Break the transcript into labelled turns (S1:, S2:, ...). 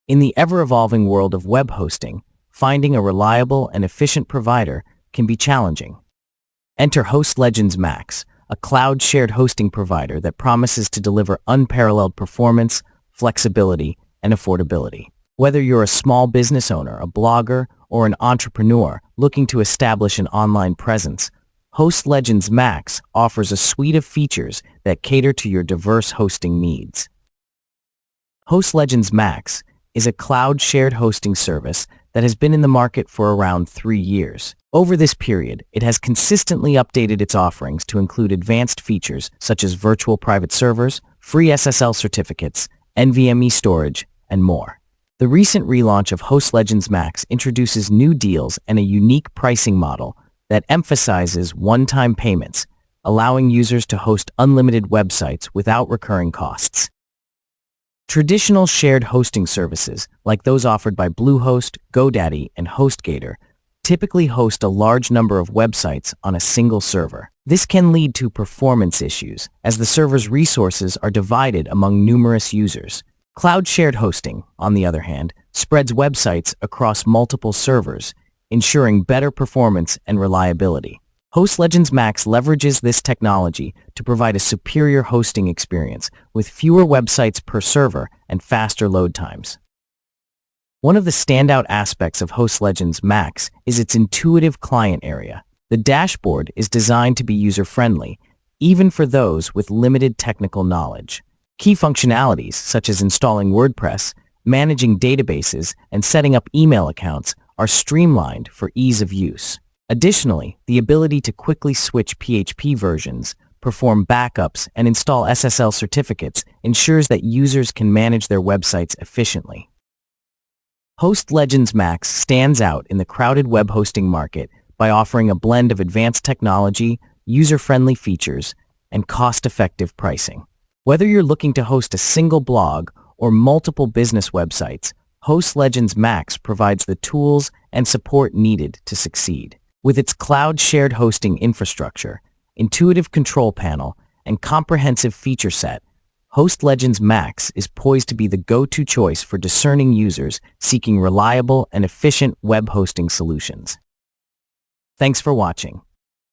S1: In the ever-evolving world of web hosting, finding a reliable and efficient provider can be challenging. Enter HostLegends MAX, a cloud-shared hosting provider that promises to deliver unparalleled performance, flexibility, and affordability. Whether you're a small business owner, a blogger, or an entrepreneur looking to establish an online presence, HostLegends MAX offers a suite of features that cater to your diverse hosting needs. HostLegends MAX is a cloud-shared hosting service that has been in the market for around 3 years. Over this period, it has consistently updated its offerings to include advanced features such as virtual private servers, free SSL certificates, NVMe storage, and more. The recent relaunch of HostLegends MAX introduces new deals and a unique pricing model that emphasizes one-time payments, allowing users to host unlimited websites without recurring costs. Traditional shared hosting services, like those offered by Bluehost, GoDaddy, and HostGator, typically host a large number of websites on a single server. This can lead to performance issues, as the server's resources are divided among numerous users. Cloud shared hosting, on the other hand, spreads websites across multiple servers, ensuring better performance and reliability. HostLegends MAX leverages this technology to provide a superior hosting experience with fewer websites per server and faster load times. One of the standout aspects of HostLegends MAX is its intuitive client area. The dashboard is designed to be user-friendly, even for those with limited technical knowledge. Key functionalities, such as installing WordPress, managing databases, and setting up email accounts, are streamlined for ease of use. Additionally, the ability to quickly switch PHP versions, perform backups, and install SSL certificates ensures that users can manage their websites efficiently. HostLegends MAX stands out in the crowded web hosting market by offering a blend of advanced technology, user-friendly features, and cost-effective pricing. Whether you're looking to host a single blog or multiple business websites, HostLegends MAX provides the tools and support needed to succeed. With its cloud-shared hosting infrastructure, intuitive control panel, and comprehensive feature set, HostLegends MAX is poised to be the go-to choice for discerning users seeking reliable and efficient web hosting solutions. Thanks for watching.